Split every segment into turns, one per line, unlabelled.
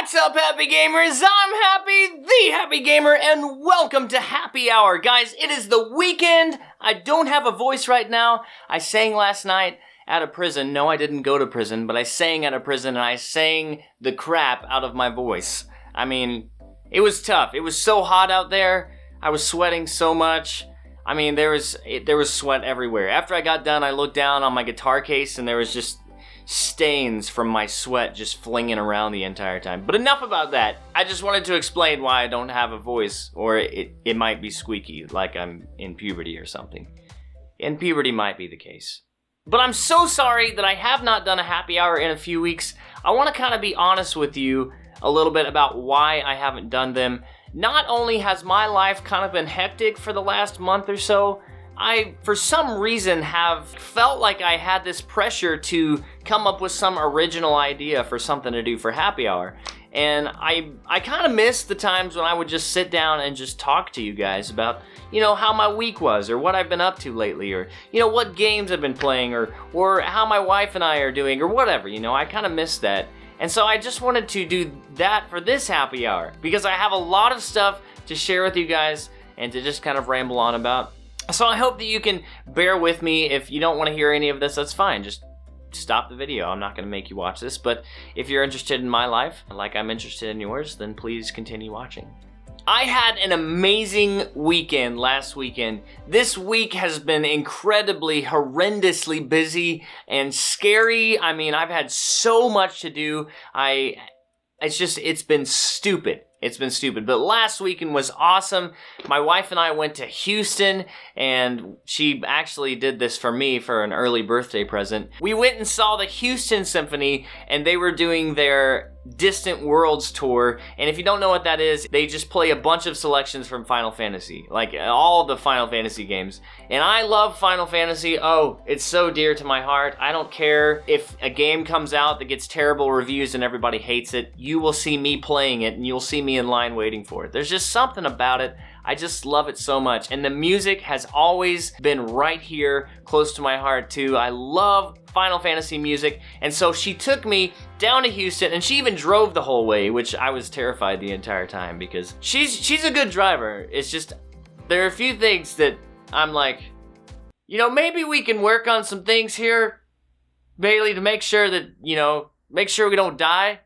What's up, Happy Gamers? I'm Happy, the Happy Gamer, and welcome to Happy Hour. Guys, it is the weekend. I don't have a voice right now. I sang last night out of prison. No, I didn't go to prison, but I sang out of prison, and I sang the crap out of my voice. I mean, it was tough. It was so hot out there. I was sweating so much. I mean, there was sweat everywhere. After I got done, I looked down on my guitar case, and there was just stains from my sweat just flinging around the entire time. But enough about that. I just wanted to explain why I don't have a voice, or it might be squeaky, like I'm in puberty or something. And puberty might be the case. But I'm so sorry that I have not done a happy hour in a few weeks. I want to kind of be honest with you a little bit about why I haven't done them. Not only has my life kind of been hectic for the last month or so, I, for some reason, have felt like I had this pressure to come up with some original idea for something to do for happy hour. And I kind of miss the times when I would just sit down and just talk to you guys about, how my week was, or what I've been up to lately, or, what games I've been playing, or how my wife and I are doing, or whatever, I kind of miss that. And so I just wanted to do that for this happy hour, because I have a lot of stuff to share with you guys and to just kind of ramble on about. So I hope that you can bear with me. If you don't want to hear any of this, that's fine. Just stop the video. I'm not going to make you watch this. But if you're interested in my life, like I'm interested in yours, then please continue watching. I had an amazing weekend last weekend. This week has been incredibly, horrendously busy and scary. I mean, I've had so much to do. It's been stupid. It's been stupid, but last weekend was awesome. My wife and I went to Houston, and she actually did this for me for an early birthday present. We went and saw the Houston Symphony, and they were doing their Distant Worlds tour, and if you don't know what that is, they just play a bunch of selections from Final Fantasy, like all the Final Fantasy games. And I love Final Fantasy. Oh, it's so dear to my heart. I don't care if a game comes out that gets terrible reviews and everybody hates it. You will see me playing it, and you'll see me in line waiting for it. There's just something about it. I just love it so much. And the music has always been right here, close to my heart too. I love Final Fantasy music. And so she took me down to Houston, and she even drove the whole way, which I was terrified the entire time because she's a good driver. It's just, there are a few things that I'm like, maybe we can work on some things here, Bailey, to make sure that, make sure we don't die.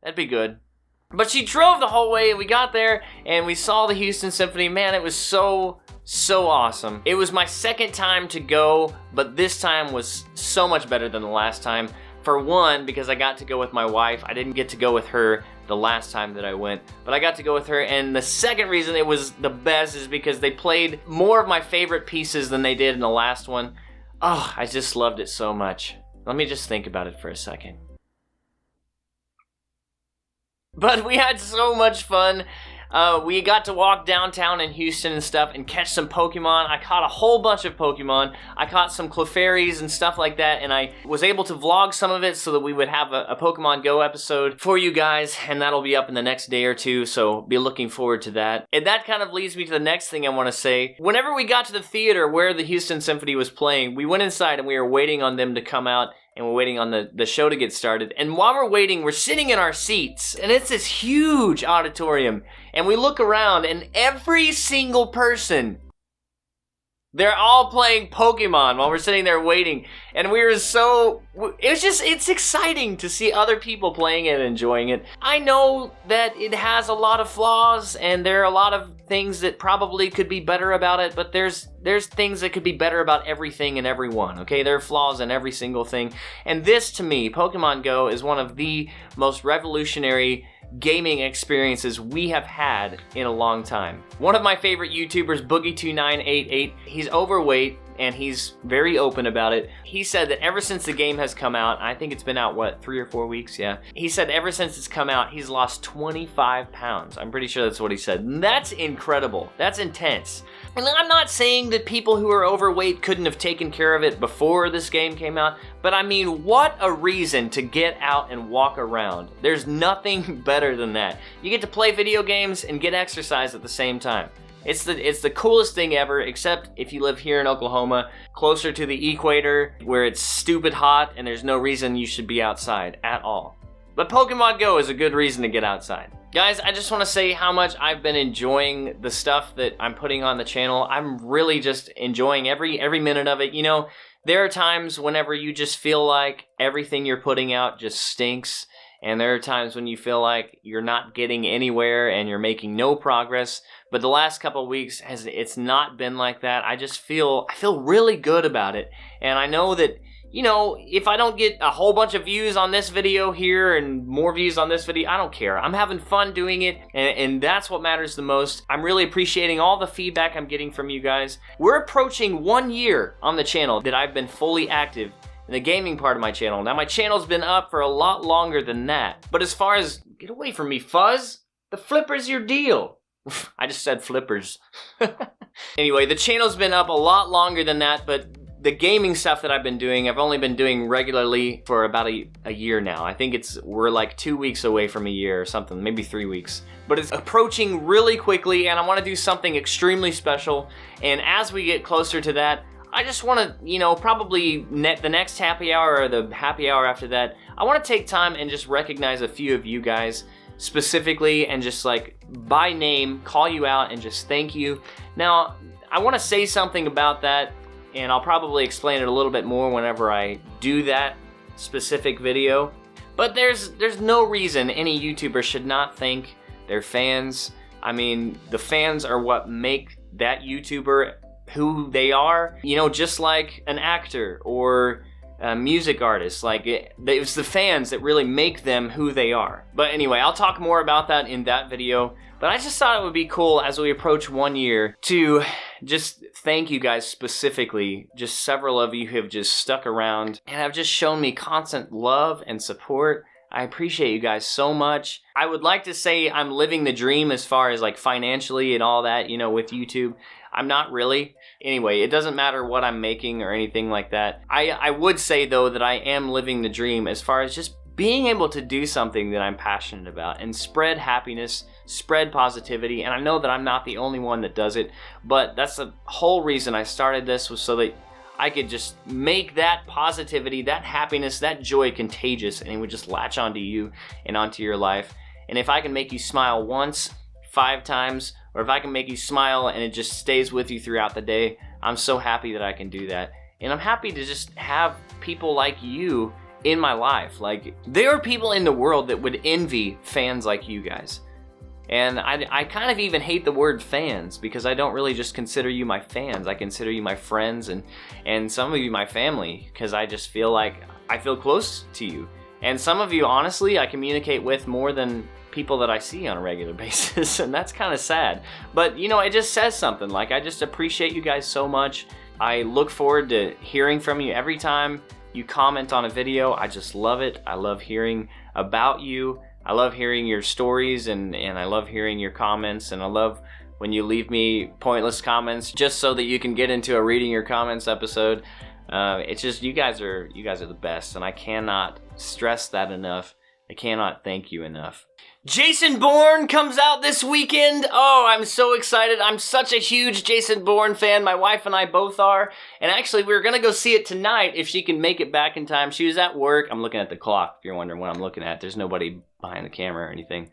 That'd be good. But she drove the whole way, and we got there, and we saw the Houston Symphony. Man, it was so awesome. It was my second time to go, but this time was so much better than the last time. For one, because I got to go with my wife. I didn't get to go with her the last time that I went, but I got to go with her. And the second reason it was the best is because they played more of my favorite pieces than they did in the last one. Oh, I just loved it so much. Let me just think about it for a second. But we had so much fun. We got to walk downtown in Houston and stuff and catch some Pokemon. I caught a whole bunch of Pokemon. I caught some Clefairies and stuff like that, and I was able to vlog some of it so that we would have a Pokemon Go episode for you guys, and that'll be up in the next day or two, so be looking forward to that. And that kind of leads me to the next thing I want to say. Whenever we got to the theater where the Houston Symphony was playing, we went inside and we were waiting on them to come out, and we're waiting on the show to get started. And while we're waiting, we're sitting in our seats, and it's this huge auditorium. And we look around, and every single person, they're all playing Pokemon while we're sitting there waiting. And it's exciting to see other people playing it and enjoying it. I know that it has a lot of flaws, and there are a lot of things that probably could be better about it, but there's things that could be better about everything and everyone, okay? There are flaws in every single thing. And this, to me, Pokemon Go, is one of the most revolutionary gaming experiences we have had in a long time. One of my favorite YouTubers, Boogie2988, he's overweight and he's very open about it. He said that ever since the game has come out, I think it's been out, 3 or 4 weeks? Yeah. He said ever since it's come out, he's lost 25 pounds. I'm pretty sure that's what he said. And that's incredible. That's intense. And I'm not saying that people who are overweight couldn't have taken care of it before this game came out, but I mean, what a reason to get out and walk around. There's nothing better than that. You get to play video games and get exercise at the same time. It's the coolest thing ever, except if you live here in Oklahoma, closer to the equator, where it's stupid hot and there's no reason you should be outside at all. But Pokemon Go is a good reason to get outside. Guys, I just want to say how much I've been enjoying the stuff that I'm putting on the channel. I'm really just enjoying every minute of it. You know, there are times whenever you just feel like everything you're putting out just stinks. And there are times when you feel like you're not getting anywhere and you're making no progress. But the last couple of weeks, it's not been like that. I feel really good about it. And I know that, you know, if I don't get a whole bunch of views on this video here and more views on this video, I don't care. I'm having fun doing it, and that's what matters the most. I'm really appreciating all the feedback I'm getting from you guys. We're approaching 1 year on the channel that I've been fully active in the gaming part of my channel. Now, my channel's been up for a lot longer than that. But as far as, get away from me, Fuzz, the flipper's your deal. I just said flippers. Anyway, the channel's been up a lot longer than that, but the gaming stuff that I've been doing, I've only been doing regularly for about a year now. I think we're like 2 weeks away from a year or something, maybe 3 weeks. But it's approaching really quickly, and I want to do something extremely special. And as we get closer to that, I just want to, you know, probably the next happy hour or the happy hour after that, I want to take time and just recognize a few of you guys specifically and just like by name, call you out and just thank you. Now, I want to say something about that, and I'll probably explain it a little bit more whenever I do that specific video. But there's no reason any YouTuber should not thank their fans. I mean, the fans are what make that YouTuber who they are, you know, just like an actor or a music artist. Like, it's the fans that really make them who they are. But anyway, I'll talk more about that in that video. But I just thought it would be cool as we approach 1 year to just thank you guys specifically. Just several of you have just stuck around and have just shown me constant love and support. I appreciate you guys so much. I would like to say I'm living the dream as far as like financially and all that, you know, with YouTube. I'm not really. Anyway, it doesn't matter what I'm making or anything like that. I would say though that I am living the dream as far as just being able to do something that I'm passionate about and spread happiness, spread positivity. And I know that I'm not the only one that does it, but that's the whole reason I started this, was so that I could just make that positivity, that happiness, that joy contagious, and it would just latch onto you and onto your life. And if I can make you smile once, 5 times, or if I can make you smile and it just stays with you throughout the day, I'm so happy that I can do that. And I'm happy to just have people like you in my life. Like, there are people in the world that would envy fans like you guys. And I kind of even hate the word fans, because I don't really just consider you my fans. I consider you my friends and some of you my family, because I just feel like I feel close to you. And some of you, honestly, I communicate with more than people that I see on a regular basis, and that's kind of sad. But, you know, it just says something. Like, I just appreciate you guys so much. I look forward to hearing from you every time you comment on a video. I just love it. I love hearing about you. I love hearing your stories, and I love hearing your comments, and I love when you leave me pointless comments just so that you can get into a reading your comments episode. It's just, you guys are the best, and I cannot stress that enough. I cannot thank you enough. Jason Bourne comes out this weekend. Oh, I'm so excited. I'm such a huge Jason Bourne fan. My wife and I both are. And actually, we were going to go see it tonight if she can make it back in time. She was at work. I'm looking at the clock if you're wondering what I'm looking at. There's nobody behind the camera or anything.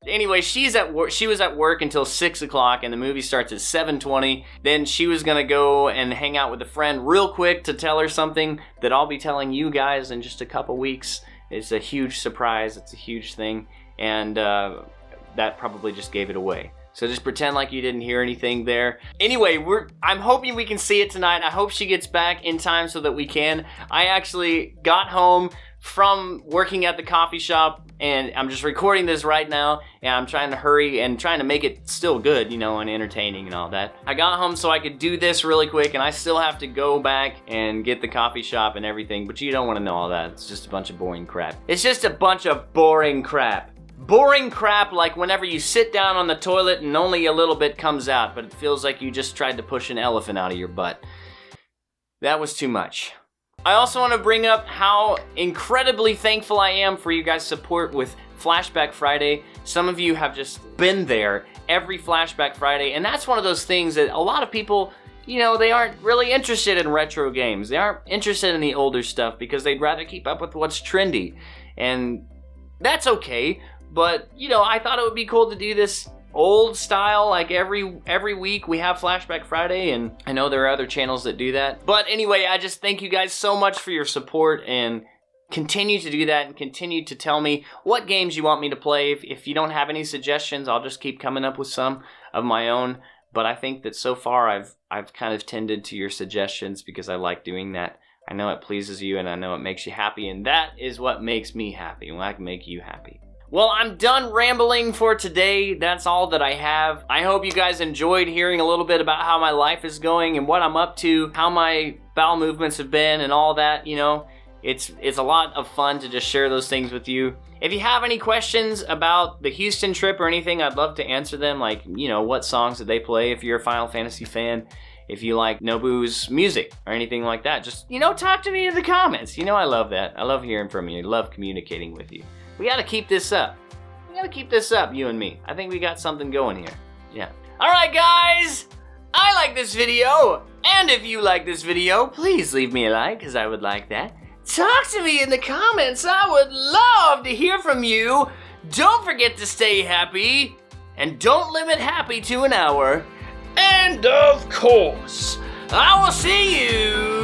Anyway, she was at work until 6 o'clock, and the movie starts at 7:20. Then she was going to go and hang out with a friend real quick to tell her something that I'll be telling you guys in just a couple weeks. It's a huge surprise. It's a huge thing. And that probably just gave it away. So just pretend like you didn't hear anything there. Anyway, I'm hoping we can see it tonight. I hope she gets back in time so that we can. I actually got home from working at the coffee shop, and I'm just recording this right now, and I'm trying to hurry and trying to make it still good, you know, and entertaining and all that. I got home so I could do this really quick, and I still have to go back and get the coffee shop and everything, but you don't want to know all that. It's just a bunch of boring crap. It's just a bunch of boring crap. Boring crap, like whenever you sit down on the toilet and only a little bit comes out, but it feels like you just tried to push an elephant out of your butt. That was too much. I also want to bring up how incredibly thankful I am for you guys' support with Flashback Friday. Some of you have just been there every Flashback Friday, and that's one of those things that a lot of people, you know, they aren't really interested in retro games. They aren't interested in the older stuff because they'd rather keep up with what's trendy. and that's okay. But, you know, I thought it would be cool to do this old style, like every week we have Flashback Friday, and I know there are other channels that do that. But anyway, I just thank you guys so much for your support, and continue to do that, and continue to tell me what games you want me to play. If you don't have any suggestions, I'll just keep coming up with some of my own. But I think that so far I've kind of tended to your suggestions because I like doing that. I know it pleases you, and I know it makes you happy, and that is what makes me happy, when I can make you happy. Well, I'm done rambling for today. That's all that I have. I hope you guys enjoyed hearing a little bit about how my life is going and what I'm up to, how my bowel movements have been and all that, you know. It's a lot of fun to just share those things with you. If you have any questions about the Houston trip or anything, I'd love to answer them. Like, you know, what songs did they play if you're a Final Fantasy fan? If you like Nobu's music or anything like that, just, you know, talk to me in the comments. You know I love that. I love hearing from you. I love communicating with you. We gotta keep this up. We gotta keep this up, you and me. I think we got something going here. Yeah. Alright guys, I like this video. And if you like this video, please leave me a like, because I would like that. Talk to me in the comments. I would love to hear from you. Don't forget to stay happy. And don't limit happy to an hour. And of course, I will see you